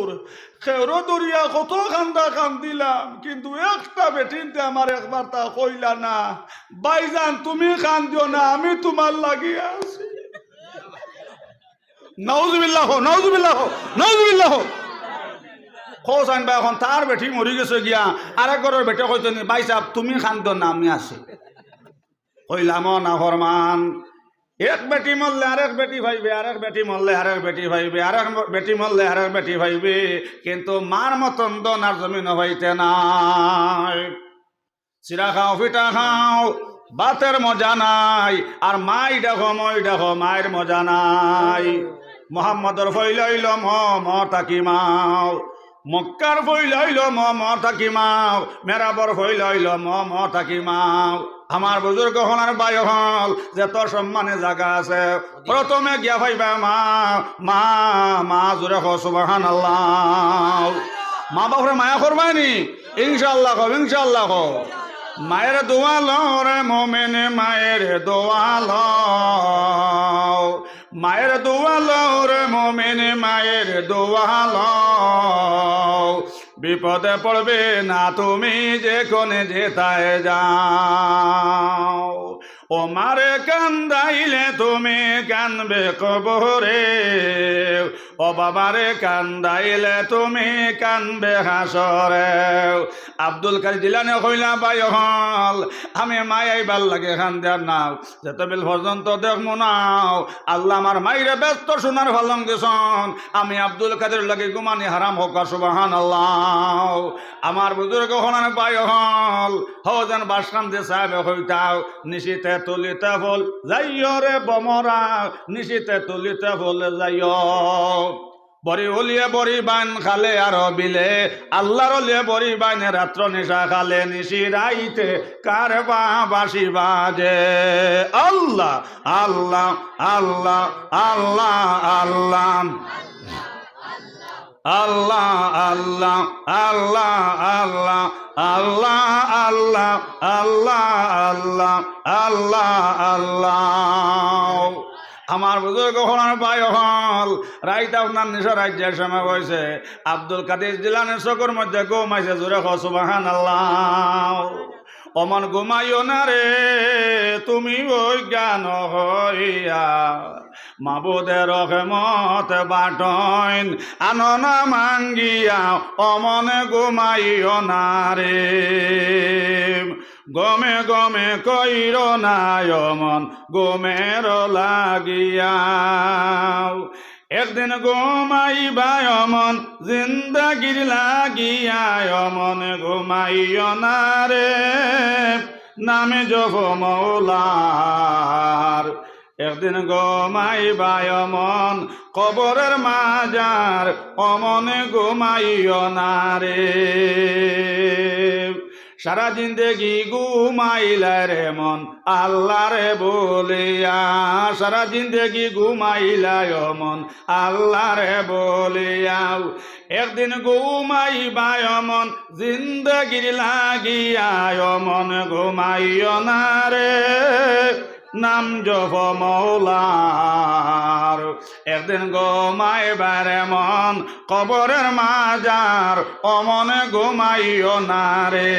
হুজুর খেউরো দরিয়া কত কান্দা কান্দিলাম, কিন্তু একটা বেটিনতে আমার একবার তা কইলা না, ভাইজান তুমি কান্দিও না, আমি তোমার লাগিয়া আছি। নাউজুবিল্লাহ নাউজুবিল্লাহ নাউজুবিল্লাহ। খোসাইন ভাই এখন তার বেটি মরি গেছে গিয়া আরেক ঘরের বেটে কইতে নি, ভাই সাহেব তুমি কান্দিও না, আমি আছি। কইলাম না ফরমান, এক বেটি মরলে আরেক বেটি ভাইবে, আরেক বেটি মরলে আরেক বেটি ভাইবে, আরেক বেটি মরলে আরেক বেটি ভাইবে, কিন্তু মার মতন দনার জমিন হইতে নাই। চিরা খাও পিঠা খাও বাতের মজা নাই, আর মাই দেখো মই দেখো মায়ের মজা নাই। মোহাম্মদর ফইলাইল ম তাকি মাও, মক্কার ফইলাইল ম তাকি মাও, মেরাবর ফইলাইল ম তাকি মাও। আমার বুজুর্গ হলার বায়ু হল যে তোর সম্মানে জায়গা আছে, প্রথমে গিয়া ভাইবা মা মা মা জোরে হো সুবহানাল্লাহ। মা বাপরে মায়া করবানি ইনশাআল্লাহ কও, ইনশাআল্লাহ কও। মায়ের দোয়া লও রে মোমেন, মায়ের দোয়া লও, মায়ের দোয়া লও রে মোমেন, মায়ের দোয়া লও। বিপদে পড়বে না তুমি যেখানে যেতায় যাও, ও মারে কান্দাইলে তুমি কানবে কবরে, ও বাবারে কান্দাইলে তুমি কানবে হাসরে। আব্দুল কাদের জিলানী কইলা ভাই হল আমি মায়াই ভাল লাগে খান্দার নাও, যেতবেল পর্যন্ত দেখমু নাও আল্লাহ আমার মাইরে ব্যস্ত সোনার ভালং দিছন, আমি আব্দুল কাদের লাগে গুমানি হারাম হোক সুবহানাল্লাহ। আমার বুজুর্গ হলার ভাই হল হৌজান বাসকান দে সাহেব হইতাও, নিশিতে তুলিতে ফুল যাইও রে বমরা, নিশিতে তুলিতে ফুল যাইও। বড়ি হলিয়ে বড়ি বান খালে আর বিলে, আল্লাহর হলিয়ে বড়ি বানে রাত্র নিশা খালে, নিশি রাইতে কার বাসি বাজে। আল্লাহ আল্লাহ আল্লাহ আল্লাহ আল্লাহ আল্লাহ আল্লাহ আল্লাহ আল্লাহ আল্লাহ আল্লাহ আল্লাহ আল্লাহ আল্লাহ আল্লাহ। আমার বুজুর্গ হলার ভাই হল রাইত আপনার নিশা রাজ্যের সময় বয়সে আব্দুল কাদের জিলানের চকুর মধ্যে ঘুমাইছে, জোরে হো সুবহানাল্লাহ। অমন ঘুমাইও না রে তুমি ওই জ্ঞান হইয়া, মাবুদের রহমত বাটন আননা মাঙ্গিয়া, অমনে ঘুমাইও না রে, গমে গমে কইর না অমন ঘুমের লাগিয়া। একদিন ঘুমাইবা অমন জিন্দাগির লাগিয়া, অমন ঘুমাইও না রে নামে জপ মৌলার। একদিন ঘুমাইবা অমন কবরের মাজার, অমনে ঘুমাইও না রে। সারা জিন্দেগি ঘুমাইলা রে মন আল্লাহ রে বলিয়া, সারা জিন্দেগি ঘুমাইলা মন আল্লাহ রে বলিয়া। একদিন ঘুমাইবা মন জিন্দেগির লাগিয়া, মন ঘুমাইও না রে নাম জপ মৌলার। একদিন ঘুমাইবার মন কবরের মাজার, অমনে ঘুমাইও না রে।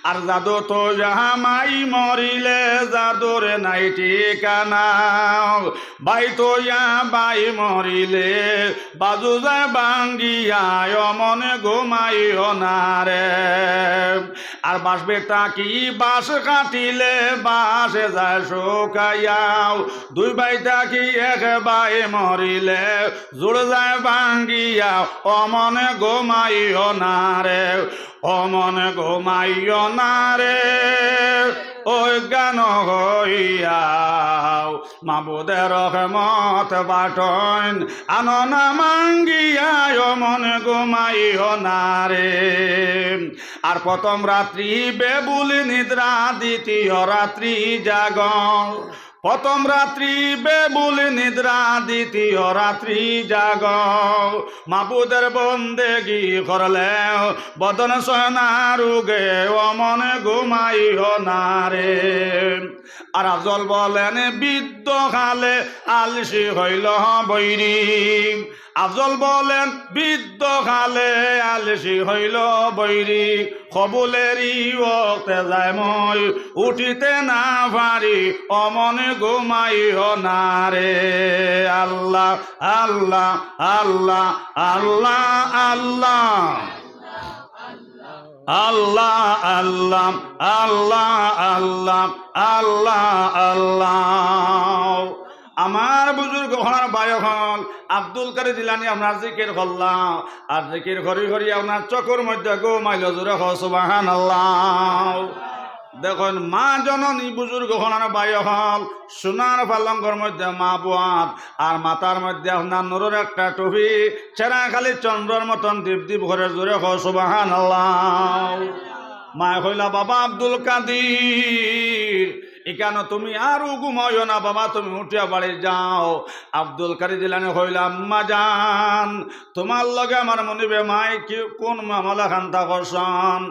আর জাদু তো জামাই মরিলে জাদুর নাই ঠিকানা, বাই তো বাই মরিলে বাজু যায় বাঙ্গিয়া, অমনে ঘুমাইও না রে। আর বাঁশ বেটা কি বাঁশ কাটিলে বাঁশে যায় শুকাইয়াও, দুই বাইটা কি এক বাই মরিলে জুড় যায় বাঙ্গিয়া, অমনে ঘুমাইও না রে, অমনে ঘুমাইও না রে ওই গান হইয়াও। মাবুদের রহমত বাটন আননা মাঙ্গিয়া, অমনে ঘুমাইও না রে। আর প্রথম রাত্রি বেবুলি নিদ্রা, দ্বিতীয় রাত্রি জাগ, প্রথম রাত্রি বেবুলি নিদ্রা, দ্বিতীয় রাত্রি জাগ। মাবুদের বন্দেগি করলে বদন সোনার উগে, অমনে ঘুমাইও না রে। আর আজল বলেন বিদ্য খালে আলসি হইল বৈরি, আফজল বলেন বৃদ্ধ কালে আলসি হইল বৈরি কবুলেরই ওতে যায় মই উঠিতে না পারি অমনে ঘুমাইও না রে আল্লাহ আল্লাহ আল্লাহ আল্লাহ আল্লাহ আল্লাহ আল্লাহ আল্লাহ আল্লাহ আল্লাহ আমার বুজুর্গ হওয়ার বায়ন আব্দুল কাদের জিলানী আপনার জিকির করলাম আর জিকির ঘড়ি ঘড়ি আপনার চকর মধ্যে ঘুমাইল জোরে সুবহানাল্লাহ। দেখুন মা জননী বুজুর্গ হওয়ার বায়ন সোনার পালঙ্গর মধ্যে মা বোয়াত আর মাথার মধ্যে আপনার নুরের একটা টুপি ছেঁড়া খালি চন্দ্রের মতন দীপ দীপ ঘরে জোরে সুবহানাল্লাহ। মা কইলা বাবা আব্দুল কাদের এখানে তুমি আর ঘুমাইও না বাবা, তুমি উঠিয়া বাড়ি যাও। আব্দুল কাদের জিলানী কইলা আম্মা জান তোমার লগে আমার মনিবে মাই কি কোন মামলা খান্তা করছন?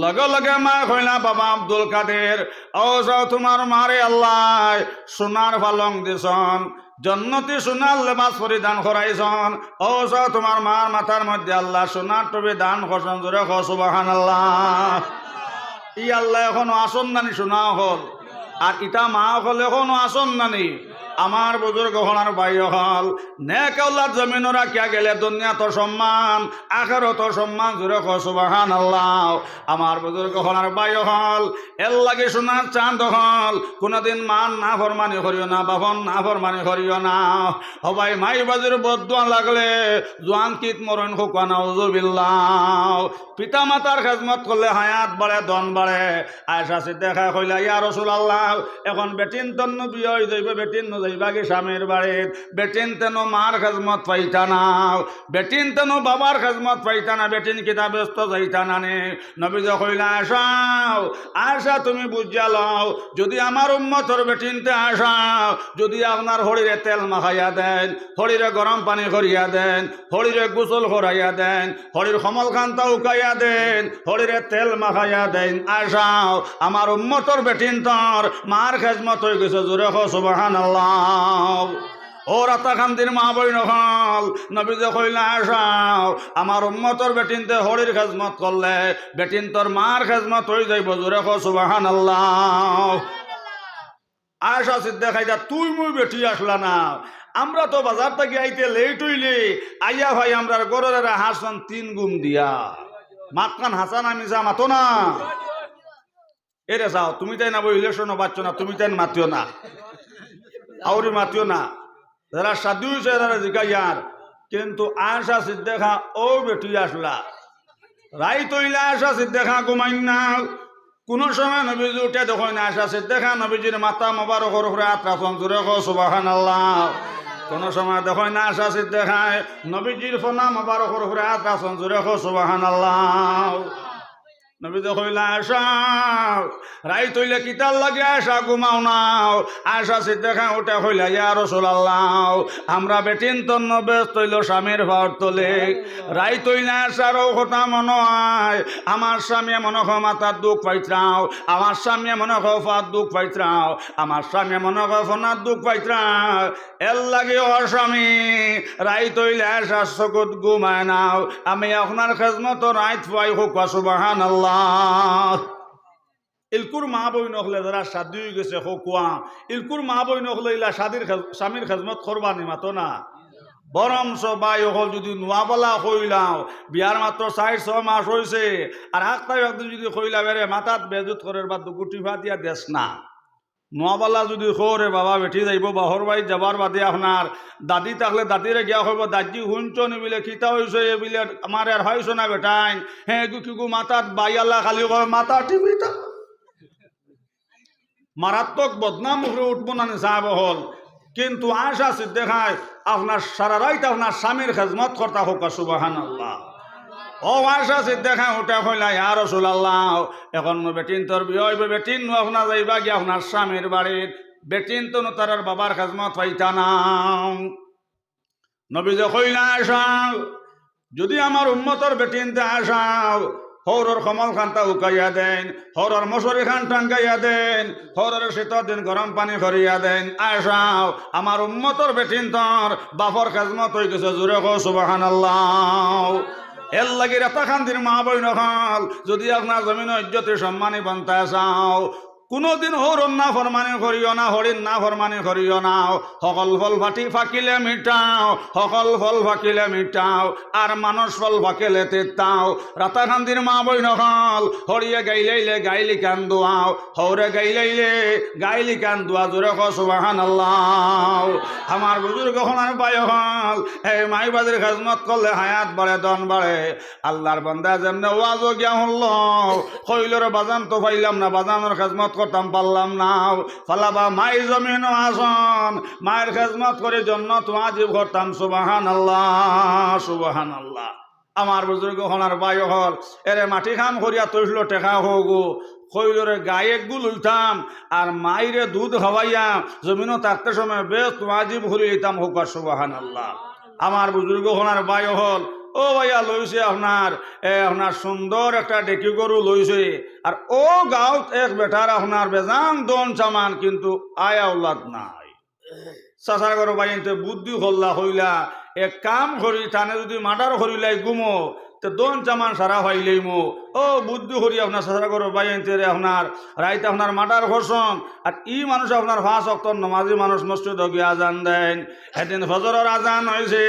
লগে লগে মা কইলা বাবা আব্দুল কাদের ও যাও তোমার মারে আল্লাহ সোনার পালং দিছন, জন্নতি সোনার লেবাস পরিধান করাইছন, ও যাও তোমার মার মাথার মধ্যে আল্লাহ সোনার টবে দান করছন জোরে সুবহানাল্লাহ। ই আল্লাহ এখনো আসন নানি শোনা হল আর ইটা মা হল এখনো আসন নানি। আমার বুজুর্গ হলার ভাই হল নেক আল্লাহ জমিন রাখিয়া গেলে দুনিয়া তো সম্মান আখেরত সম্মান জোরে সুবহানাল্লাহ। আমার বুজুর্গ হলার ভাই হল এর লাগে সোনার চাঁদ হল কোনদিন মান না ফরমানি করিও না, বাপন না ফরমানি করিও না। সবাই মাই বাজুর বদুয়া লাগলে জোয়ান কিত মরণ খুকা নাউজুবিল্লাহ। পিতা মাতার খেজমত করলে হায়াত বাড়ে ধন বাড়ে। আয়েশা সিদ্দিকা কইলা ইয়া রাসূলুল্লাহ এখন বেটিন তন্ন বিয়ে হয়ে যাইবে, বেটিন যাইবা কি স্বামীর বাড়িত, বেটিন তেন মার খেজমত পাইতা না, বেটিন তেন বাবার খেজমত পাইতা না, বেটিন কিতা ব্যস্ত যাইতা না নে। নবীজি কইলা আয়েশা তুমি বুঝিয়া লও যদি আমার উম্মতর বেটিনতে আসাও যদি আপনার হরিরে তেল মাখাইয়া দেন, হরিরে গরম পানি করিয়া দেন, হরিরে গোসল করাইয়া দেন, হরির কমল কান্তা উকাইয়া দেন, হরিরে তেল মাখাইয়া দেন, আসাও আমার উম্মতর বেটিন তোর মার খেজমত হয়ে গেছে জোরে সুবহানাল্লাহ। ও রাতাকান্দির মা বইন হল নবীজি কইলা আসাও আমার উম্মতর বেটিনতে হরির খেজমত করলে বেটিন তোর মার খেজমত হয়ে যাইব জোরে সুবহানাল্লাহ। আয়েশা সিদ্দিকা তুই মুই বেটি আসলা না, আমরা তো বাজার থেকে আইতে লেট হইলে আইয়া ভাই আমরা গরের হাসন 3 গুম দিয়া মাতকান হাসান আমি যা মাতো না এরে যাও তুমি তাই না বইলে শোনো বাচ্চো না, তুমি তাই মাতিও না আউরি মাতিও না, যারা সাধু হয়েছে তারা জিজ্ঞাসার। কিন্তু আয়েশা সিদ্দিকা ও বেটি আসলা রাই তৈলা আয়েশা সিদ্দিকা ঘুমাই না। কোন সময় নবীজি উঠে দেখেন আয়েশা সিদ্দিকা নবীজির মাথা মোবারকের উপরে হাত রাখেন জোরে সুবহানাল্লাহ। কোন সময় দেখেন আয়েশা সিদ্দিকা নবীজির ফনা মোবারকের উপরে হাত রাখেন জোরে সুবহানাল্লাহ। নবীজি কইলা আয়েশা রাই তৈলে কিতার লাগে আয়েশা ঘুমাও নাও। আয়েশা সিদ্দিকা উঠে কইলা ইয়া রাসূলুল্লাহ আমরা বেটিন তন্ন ব্যস্ত হইল স্বামীর ভার তোলে রাই তৈলে আয়েশারও কথা মনে হয় আমার স্বামী মনে হয় মাথার দুঃখ পাইত্রাও, আমার স্বামী মনে হয় ফার দুঃখ পাইত্রাও, আমার স্বামী মনে হয় ফোনার দুঃখ পাইত্রাও। এর লাগে ও স্বামী রাই তৈলে আয়েশার চকুত ঘুমায় নাও, আমি আপনার খেজমত রাইত পাই হোক সুবহানাল্লাহ। ইলকুর মা বই নখলে যারা শাদি হয়ে গেছে হোকুয়া ইলকুর মা বই নখলে ইলা শাদির স্বামীর খেজমত করবানি মাতো না, বরং সবাই হল যদি নোয়াবলা কইলাও বিয়ার মাত্র 4-6 মাস হয়েছে আর আখতাই একদিন যদি কইলা বেড়ে মাথাত বেজুত করে বা দুকুটি ভা দিয়া দেশ না নোয়াবলা যদি খোরে বাবা বেঠি যাইব বাহর বাড়ি যাবার বাদে আপনার দাদি থাকলে দাদিরে গিয়া হইব দাদি শুনছ নি বিলে খিতা হয়েছে এ বিলে আমার আর হয়েছ না বেটাইন হ্যাঁ কিগু মাথাত বাইয়াল্লা খালি কয় মাথা টিভি মারাত্মক বদনাম উপরে উঠবো না সাহেব হল। কিন্তু আয়েশা সিদ্দিকায় আপনার সারা রাইত আপনার স্বামীর খেজমত করতা হোক সুবহানাল্লাহ। ও আয়েশা সিদ্দিকা উঠে কইলা ইয়া রাসূলুল্লাহ এখন বেটিন তোর বিয়ে হইবে, বেটিন নু আপনার যাইবা গিয়া আপনার স্বামীর বাড়ির, বেটিন তো তার বাবার খেজমত পাইতা না। নবীজি কইলা আয়েশা যদি আমার উম্মতর বেটিনতে আসাও হৌরর কমল খানটা উকাইয়া দেন, হৌরর মশারি খান টাঙ্গাইয়া দেন, হৌরর শীতর দিন গরম পানি করিয়া দেন। আয়সাও আমার উম্মতর বেটিন তোর বাপর খেজমত হয়ে গেছে, জোরে কও সুবহানাল্লাহ। এর লাগি রাতা খান্দির মা বইন খাল, যদি আপনার জমিন ইজ্জতে সম্মানী বন্তা চাও, কোনোদিন হরণ না ফরমানি করিও না, হরিণ না ফরমানি করিও না। সকল ফল ফাকিলে মিটাও, সকল ফল ফাকিলে মিটাও, আর মানুষ ফল ফাকিলে তেতাও। রাতা খান্দির মা বইন খাল, হরিয়ে গাইলাইলে গাইলি কান দোয়াও, হৌরে গাইলাইলে গাইলি কান দোয়া, জোরে কও সুবহানাল্লাহ। আমার বুজুর্গ হনার বায় হল, এই মাইবাদের খেজমত করলে হায়াত বাড়ে, দন বাড়ে। আল্লাহর বান্দা যেমনে ওয়াজও গিয়া হল, কইলর বাজান তো পাইলাম না, বাজানোর খেজমত করতাম পারলাম না, ফালাবা মাই জমিন আসন, মায়ের খেজমত করে জন্নত ওয়াজিব করতাম। সুবহানাল্লাহ সুবহানাল্লাহ। আমার বুজুর্গ হনার বাই হল, এরে মাটি খাম করিয়া তৈল টেকা হোগো, কইলরে গায়ে গুল উলতাম, আর মাইরে দুধ খাওয়াইয়া জমিনও থাকতে সময় বেশ ওয়াজিব হরি দিতাম হোক। সুবহানাল্লাহ। আমার বুজুর্গ হনার বাই হল, ও ভাইয়া লইছে আপনার সুন্দর একটা ডেকি গরু লইছে, আর ও গাঁৱত এক বেটার আপনার বেজান দন চামান, কিন্তু আয়া ওলাদ নাই। চাচার গরু বাইনতে বুদ্ধি হল্লা হইলা, এক কাম করি টানে যদি মার্ডার করিলাই গুমো, তো দন চামান সারা হইলেই মো। ও বুদ্ধি করি আপনার চাচার গরু বাইনতে আপনার রাইতে আপনার মার্ডার করছন, আর ই মানুষ আপনার 5 ওয়াক্ত নমাজি মানুষ মসজিদ গিয়ে আজান দেন। এদিন ফজরের আজান হয়েছে,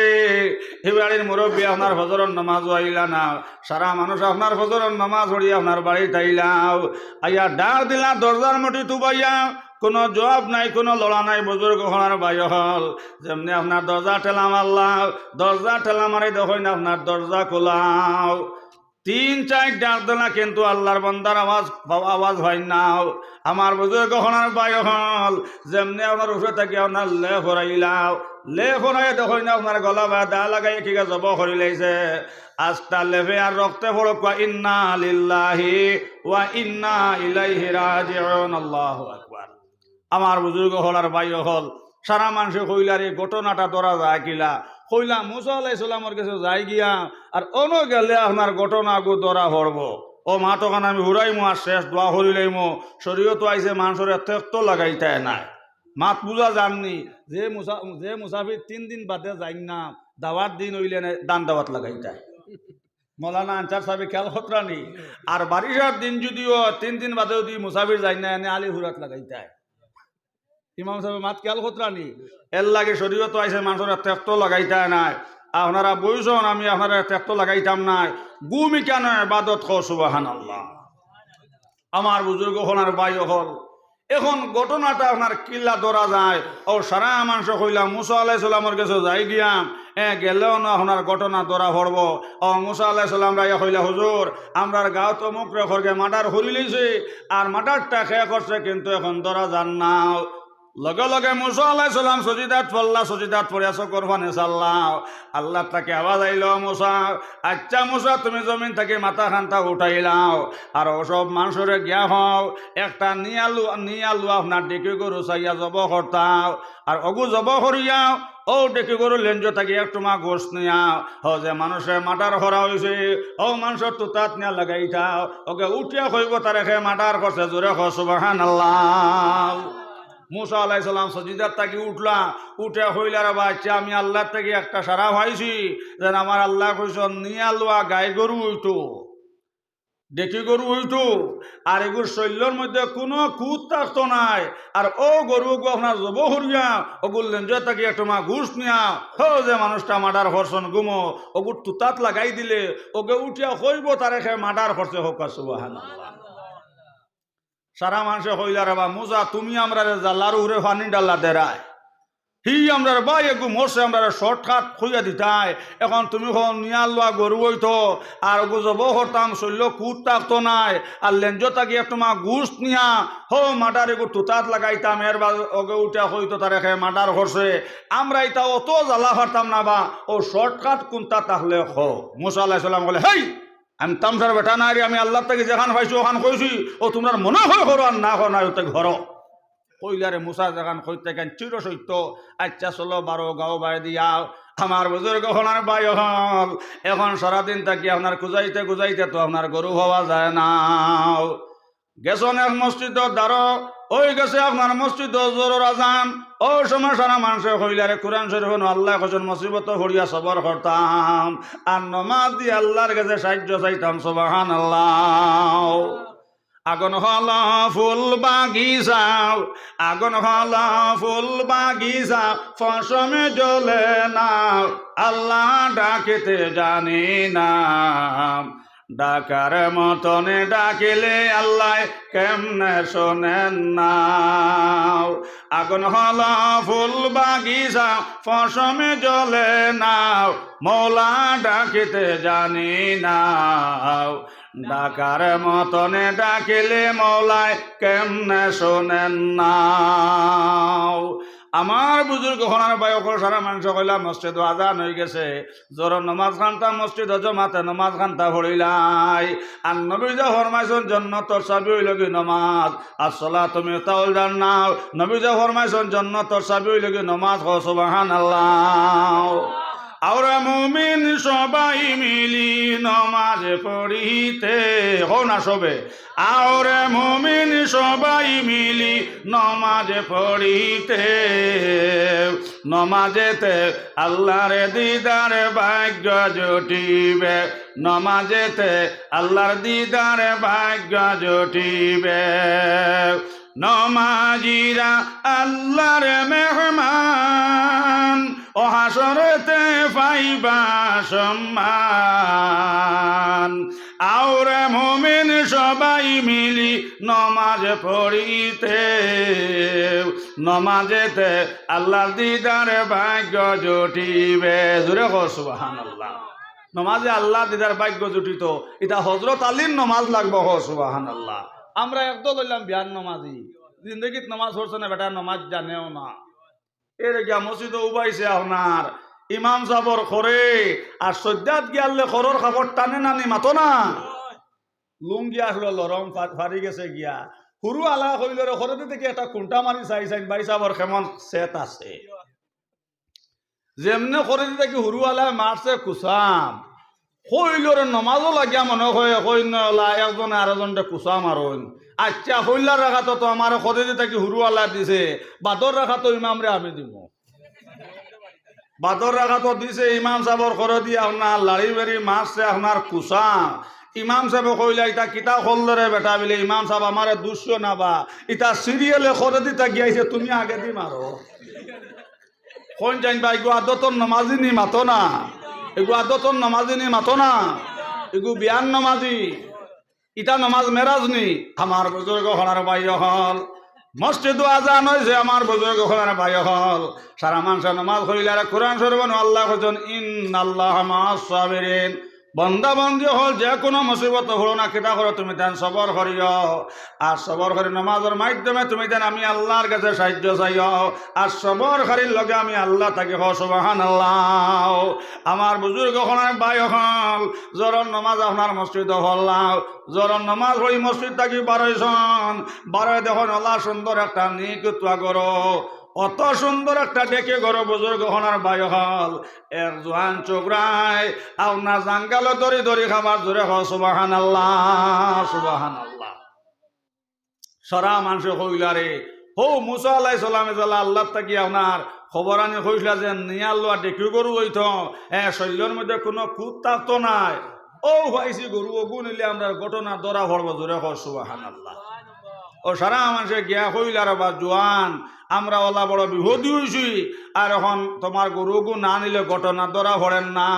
এই বাড়ির মুরব্বী আপনার ফজরের নামাজ আইলা না, সারা মানুষ আপনার ফজরের নামাজ পড়ি আপনার বাড়িতে আইলাও, আইয়া ডাক দিলা দরজার মুঠি তুবাইয়া, কোনো জবাব নাই, কোনো লড়া নাই। বুজুর্গ হনার বাই হল, যেমনি আপনার দরজা ঠেলা মারলাম, দরজা ঠেলা মারি দেখো না আপনার দরজা খোলাও, 3-4 ডাক দিলা, কিন্তু আল্লাহর বান্দার আওয়াজ হয় না। আমার বুজুর্গ হনার বাই হল, যেমনি আপনার উঠে থাকি আপনার লে ফরাইলাও, লে ফরাই দেখো না আপনার গলা বা দা লাগাই কি জব করি লাইছে, আস্তা লেফে আর রক্তে ফরক, ইন্না লিল্লাহি ওয়া ইন্না ইলাইহি রাজিউন। আল্লাহু আকবার। আমার বুজুর্গ হলার বাই হল, সারা মানুষে কইলার এই ঘটনাটা ধরা যায় কিলা, কইলা মুসা আলাইহিস সালামের কাছে যাই গিয়া, আর অন্য গেলে আপনার ঘটনা গো ধরা পড়ব। ও মা তখন আমি হুরাইমো, আর শেষ দোয়া করিলাইমো, শরীয়ত আইছে মানুষের তেক্ত লাগাইতে নাই। মাত বুঝা জাননি যে মুসাফির 3 দিন বাদে যাই না, দাওয়াত দিন হইলে দান দাওয়াত লাগাইতে। মৌলানা আনসার সাহেব খেয়াল খতরানি, আর বারিশার দিন যদিও 3 দিন বাদে যদি মুসাফির যাই না, এনে আলি হুরাত লাগাইতে। ইমাম সাহেব মাত খেয়াল খতরানি, এর লাগে শরীয়ত আইছে মানুষের তেক্ত লাগাইতে নাই। আপনারা বইছন, আমি আপনারা তেক্ত লাগাইতাম নাই, গুমি কেন ইবাদত কও সুবহানাল্লাহ। আমার বুজুর্গ হনার বাই হল, এখন ঘটনাটা আপনার কিল্লা ধরা যায়। ও সারা মানুষ কইলা মুসা আলাইহিস সালামের কাছে যাই গিয়া, গেলেও না আপনার ঘটনা ধরা পড়ব। ও মুসা আলাইহিস সালাম রাইয়া কইলা, হুজুর আমরার গাঁও তো মুখ রেখরকে মার্ডার করি লইছে, আর মার্ডারটা খেয়া করছে, কিন্তু এখন ধরা যান না। লগে লগে মুসা আলাইহিস সালাম সজিদাত পড়লা, সজিদাত পড়িয়া চকর ফানে চাল্লাও, আল্লাহ তাকে আওয়াজ আইল, মুসা আচ্ছা মুসা তুমি জমিন থেকে মাথা খান্তা উঠাইলাও, আর ওসব মানুষরে গিয়া হও, একটা নিয়ালু আপনার ডেকে গরু চাইয়া জব করতাও, আর অগু জব করিয়াও ও ডেকে গরু লেঞ্জ থাকি একটুমা গোস নিয়াও, হ যে মানুষের মার্ডার করা হয়েছে, ও মানুষের তুতাত নিয়া লাগাইতাও, ওকে উঠিয়া কইব তারে খে মার্ডার করছে। জোরে কও সুবহানাল্লাহ। মুসা আলাইহিস সালাম সজিদার থাকি উঠলা, উঠে হইলার বাচ্চা আমি আল্লাহ থেকে একটা সারা পাইছি, যেন আমার আল্লাহ কইস নিয়া লোয়া গাই গরু হইতো, ডেকি গরু হইতো, আর এগুর শৈল্যর মধ্যে কোনো কুত থাকতো নাই, আর ও গরু আপনার জব হরিয়া ওগুর লেঞ্জা থাকি একটা মা ঘুষ নিয়া, হো যে মানুষটা মার্ডার করছন গুমো, ওগুর তুতাত লাগাই দিলে ওকে উঠিয়া কইব তারে খে মার্ডার করছে। হোক সুবহানাল্লাহ। সারা মানুষে হইলা রে বা মুসা তুমি আমরা জাল্লার উরে পানি ডাল্লা দেরায়, হি আমরা বাই একটু মরছে, আমরা শর্টকাট খুঁজা দিতাই, এখন তুমি নিয়া লোয়া গরু হইতো, আর ওগু জব করতাম শৈল্য কুত থাকতো নাই, আর লেঞ্জ থাকি একটু মা ঘুষ নিয়া হো মার্ডার এগু তুতাত লাগাইতাম, এর বা ওকে উঠা হইতো তার এখে মার্ডার করছে, আমরা এটা অত জ্বালা পারতাম না, বা ও শর্টকাট কোনটা তাহলে হো। মুসা আলাইহিস সালাম বলে, হেই আমি তামসার বেটা না রে, আমি আল্লাহ থেকে যেখান পাইছি ওখান কইছি, ও তোমরা মনে হয় করো আর না করো না, ওতে ঘর কইলারে মুসা জাগান কইতে কেন চির সত্য আচ্ছা চলো 12 গাঁও বাড়ি দিয়াও আমার বুজুর্গ হনার ভাই হল এখন সারাদিন থাকি আপনার খুঁজাইতে তো আপনার গরু হওয়া যায় না গেছন এক মসজিদ দ্বারো ওই গেছে আপনার মসজিদ জোর আজান ও সময় সারা মানুষের হইলারে কোরআন শরীফ আল্লাহ কজন মুসিবত হরিয়া সবর করতাম আর নমাজ দিয়ে আল্লাহর কাছে সাহায্য চাইতাম সুবহানাল্লাহ আগুন হলা ফুল বাগিচাও আগুন হলা ফুল বাগিচা ফসমে জ্বলে না আল্লাহ ডাকিতে জানি না ডাকার মতনে ডাকিলে আল্লাহ কেমনে শোনেন না আগুন হলা ফুল বাগিচা ফসমে জ্বলে না মৌলা ডাকিতে জানি না ডাকার মতনে ডাকিলে মৌলায় কেমনে শোনেন না আমার বুজুর্গ হনার ভাই অকল সারা মানুষ কইলা মসজিদ আজান হয়ে গেছে জোর নমাজ খান্তা মসজিদ জমাতে নমাজ খান্তা ভরিলাই আর নবী যা ফরমাইছেন জন্নতর চাবি হইল কি নমাজ আসসালাতু মিফতাহুল জান্নাহ নবী যা ফরমাইছেন জন্নতর চাবি হইল কি নমাজ হ সুবহানাল্লাহ আওরা মুমিন সবাই মিলি নমাজ পড়িতে হো না সবে আওরে মুমিন সবাই মিলি নমাজ পড়িতে নমাজেতে আল্লাহর দিদার ভাগ্য জুটিবে নমাজেতে আল্লাহর দিদার ভাগ্য জুটিবে নমাজিরা আল্লাহর মেহমান ও হাসরতে পাইবা সম্মান আওরে মুমিন সবাই মিলি নমাজ পড়িতে নমাজেতে আল্লাহর দিদারে ভাগ্য জুটিবে জোরে কও সুবহানাল্লাহ নমাজে আল্লাহ দিদার ভাগ্য জুটিত এটা হযরত আলীর নমাজ লাগবো হ সুবহানাল্লাহ আমরা একদল হইলাম বিয়ান নমাজি জিন্দগিত নমাজ পড়ছে না বেটা নমাজ জানেও না এর গিয়া মসজিদ উবাইছে আপনার ইমাম সাবর করে আর সজ্জাত গিয়ালে খরর খাবার টানে নানি মাতো না লুঙ্গি আসলো লরম ফারি গেছে গিয়া হুরু আলা কইলরে খরতে থেকে একটা কুন্টা মারি চাইছেন ভাই সাবর কেমন সেট আছে যেমনে খরতে থেকে হুরু আলা মারছে কুসাম কইলরে নমাজও লাগিয়া মনে হয় কইন একজনে আর একজনটা কুসা মারন আচ্ছা হইলার রাখা তো আমার খরতে থেকে হুরু আলা দিছে বাদর রাখা তো ইমামরে আমি দিব বাদর রাখা তো দিছে ইমাম সাবর করে দিয়ে আপনার লাড়ি বেড়ি মারছে আপনার কুসা ইমাম সাহেব কইলা ইটা কিতা খোলরে বেটা বলে ইমাম সাহেব আমারে দুষ্য না বা ইটা সিরিয়ালে করে দিতে গিয়েছে তুমি আগে দি মারো কোন জানবা এগু আদতন নমাজি নি মাতো না এগু আদতন নমাজি নি মাতো না এগু বিয়ান নমাজি ইটা নমাজ মেরাজ নি আমার বুজুর্গ হনার ভাই হল মসজিদ আজান হয়েছে আমার বুজুর্গ হলার ভাই হল সারা মানুষ নামাজ হইলার কোরআন শরীফ আল্লাহ কইছেন ইন্নাল্লাহা মাআস সাবিরিন বন্দা বন্দি হল যে কোনো মুসিবত হলো না কেটা করো তুমি দেন সবর করিও আর সবর করে নামাজের মাধ্যমে তুমি দেন আমি আল্লাহর কাছে সাহায্য চাইও আর সবর করির লগে আমি আল্লাহ তাকে হ সুবহানাল্লাহ আমার বুজুর্গ হলার ভাই হল জোরন নামাজ আপনার মসজিদ হল্লাও জোরন নামাজ হই মসজিদ থাকি 12 জন 12 দেখুন আল্লাহ সুন্দর একটা নিকুয়া করো অত সুন্দর একটা ডেকে গড় বুজুর্গ হনার ভাই হল এর জোয়ান চোখরায় আপনার জাঙ্গালো দড়ি দড়ি খাবার জোরে হ সুবহানাল্লাহ সুবহানাল্লাহ সারা মানুষ হইলারে হো মুসা আলাইহিস সালামে জালা আল্লাহ তাকি আপনার খবর আনি কইলা যে নিয়াল্লা ডেকে গরু হইত শৈলের মধ্যে কোনো কুত থাকতো নাই ও ভাইছি গরু ওগু নিলে আমরা ঘটনা ধরা পড়বো জোরে হ সুবহানাল্লাহ ও সারা মানুষে গিয়া হইলার বা জোয়ান আমরা ওলা বড় বিপদী হয়েছি আর এখন তোমার গরুগু না নিলে ঘটনা ধরা পড়েন না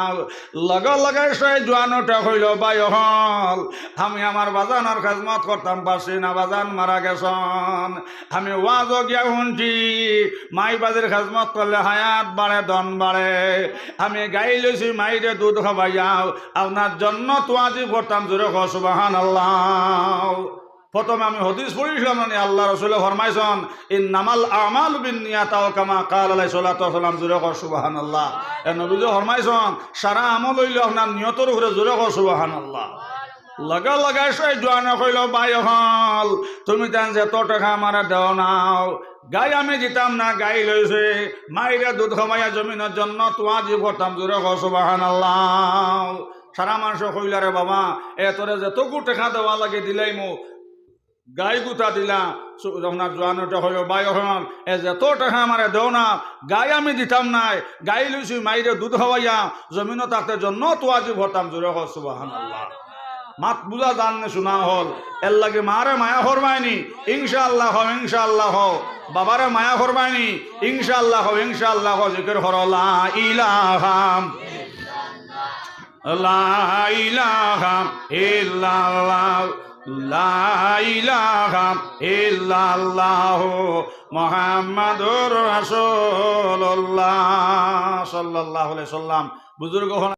লাগাই সে জোয়ানোটা হইল ভাই হল আমি আমার বাজানোর খাজমত করতাম পারছি না বাজান মারা গেছন আমি ওয়াজও গিয়া শুনছি মাই বাজির খাজমত করলে হায়াত বাড়ে দন বাড়ে আমি গাই লইছি মাইরে দুধ খাবাইয়াও আপনার জন্য তো আজি করতাম জোরে হ সুবহানাল্লাহ প্রথমে আমি হদিস পড়িছিলাম না আল্লাহ রাসূল ফরমাইছেন ইন্নামাল আমালু বিন্নিয়াত ওয়া কামা ক্বালা আলাইহিস সালাতু ওয়া সালাম জোরে কর সুবহানাল্লাহ এ নবী যে ফরমাইছেন সারা আমল হইল আপনার নিয়তের উপরে জোরে কর সুবহানাল্লাহ লগা লগাই সেই জোয়ানে কইল ভাই হল তুমি তেন যেত টাকা আমার দেও নাও গাই আমি দিতাম না গাই লইছে মাইরে দুধ খামাইয়া জমিনের জন্য তোমার জীব করতাম জোরে সুবহানাল্লাহ। সারা মানুষ কইলা রে বাবা তোরে যেতকু টাকা দেওয়া লাগে দিলাই মোক গাই গুতা দিলা আপনার জোয়ানটা হইল ভাই হল যেত টাকা আমার দেও না গাই আমি দিতাম নাই গাই লইছি মাইরে দুধ খাওয়াইয়া জমিন তাতে জন্য তোমার জীব করতাম জোরে সুবহানাল্লাহ। মাত বুঝা জাননে শোনা হল এর লাগে মারে মায়া ফরমায়নি ইনশাআল্লাহ হও ইনশাআল্লাহ হও বাবারে মায়া ফরমায়নি ইনশাআল্লাহ হও ইনশাআল্লাহ হও জিকির হর লা ইলাহা ইল্লাল্লাহ লা ইলাহা ইল্লাল্লাহ মুহাম্মাদুর রাসূলুল্লাহ সাল্লাল্লাহু আলাইহি সাল্লাম। বুজুর্গ